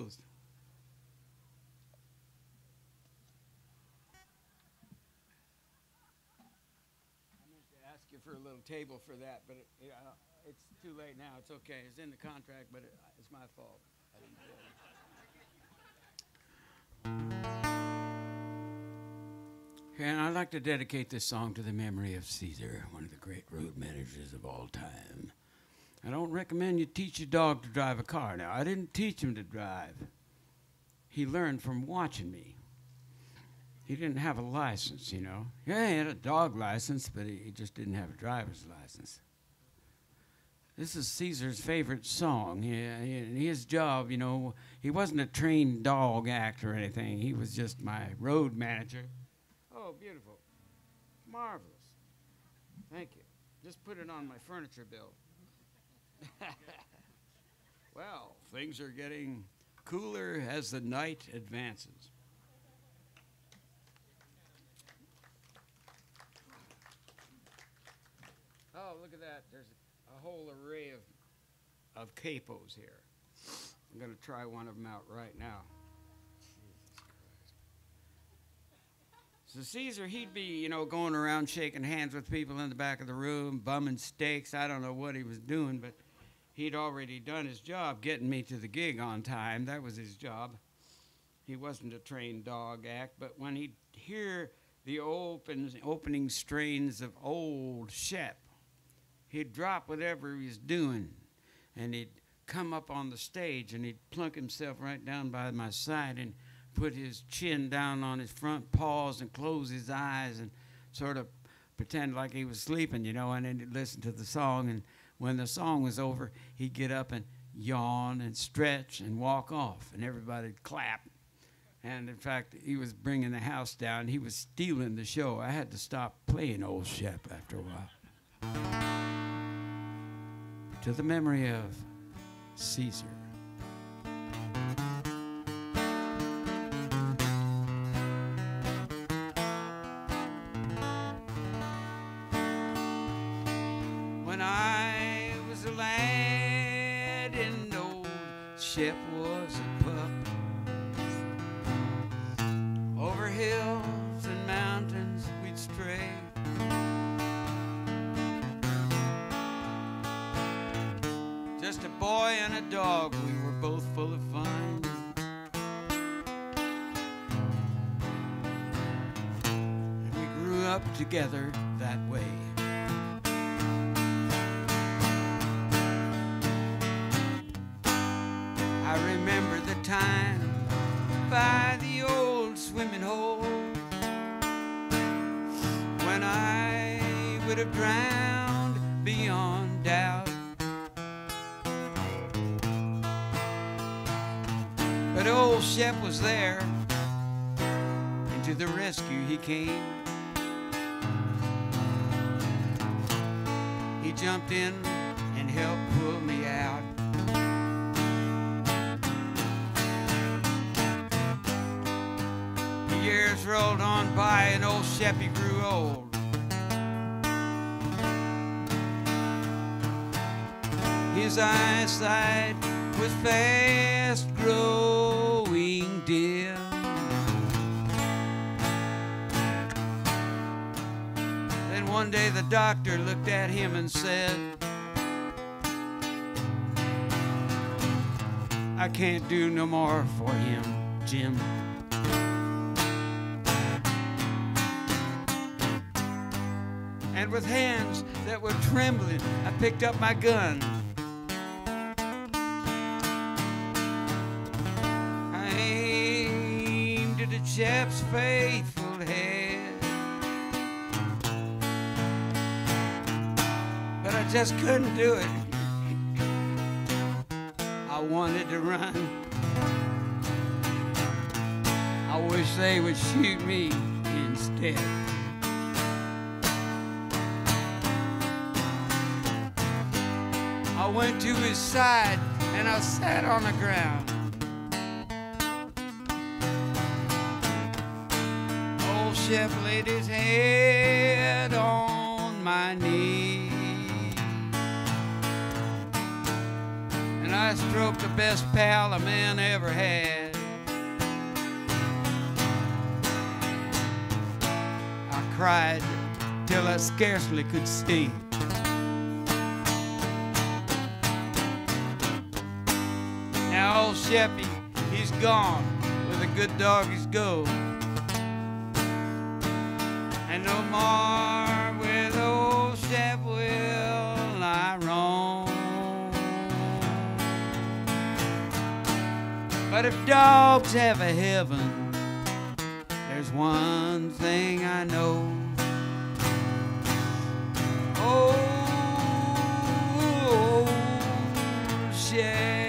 closed. I meant to ask you for a little table for that, but it's too late now. It's okay. It's in the contract, but it's my fault. I didn't do it. And I'd like to dedicate this song to the memory of Caesar, one of the great road managers of all time. I don't recommend you teach your dog to drive a car. Now, I didn't teach him to drive. He learned from watching me. He didn't have a license, you know. Yeah, he had a dog license, but he just didn't have a driver's license. This is Caesar's favorite song. His job, you know, he wasn't a trained dog actor or anything. He was just my road manager. Oh, beautiful. Marvelous. Thank you. Just put it on my furniture bill. Well, things are getting cooler as the night advances. Oh, look at that. There's a whole array of capos here. I'm going to try one of them out right now. So Caesar, he'd be, you know, going around shaking hands with people in the back of the room, bumming steaks. I don't know what he was doing, but he'd already done his job getting me to the gig on time. That was his job. He wasn't a trained dog act, but when he'd hear the opening strains of old Shep, he'd drop whatever he was doing, and he'd come up on the stage, and he'd plunk himself right down by my side and put his chin down on his front paws and close his eyes and sort of pretend like he was sleeping, you know, and then he'd listen to the song. And when the song was over, he'd get up and yawn and stretch and walk off, and everybody'd clap. And, in fact, he was bringing the house down. He was stealing the show. I had to stop playing old Shep after a while. To the memory of Caesar. When I was a lad and old Shep was a pup, over hills and mountains we'd stray. Just a boy and a dog, we were both full of fun. And we grew up together that way. I remember the time by the old swimming hole when I would have drowned beyond doubt. But old Shep was there, and to the rescue he came. He jumped in and helped pull me out. The years rolled on by and old Sheppy grew old. His eyesight was fast growing dim. Then one day the doctor looked at him and said, I can't do no more for him, Jim. And with hands that were trembling, I picked up my gun. I aimed at Shep's faithful head, but I just couldn't do it. I wanted to run. I wish they would shoot me instead. I went to his side and I sat on the ground. Old Shep laid his head on my knee, and I I stroked the best pal a man ever had. I cried till I scarcely could see. Now old Sheppy, he's gone where the good doggies go. And no more with old Shep will I roam. But if dogs have a heaven, there's one thing I know. Oh, Shep.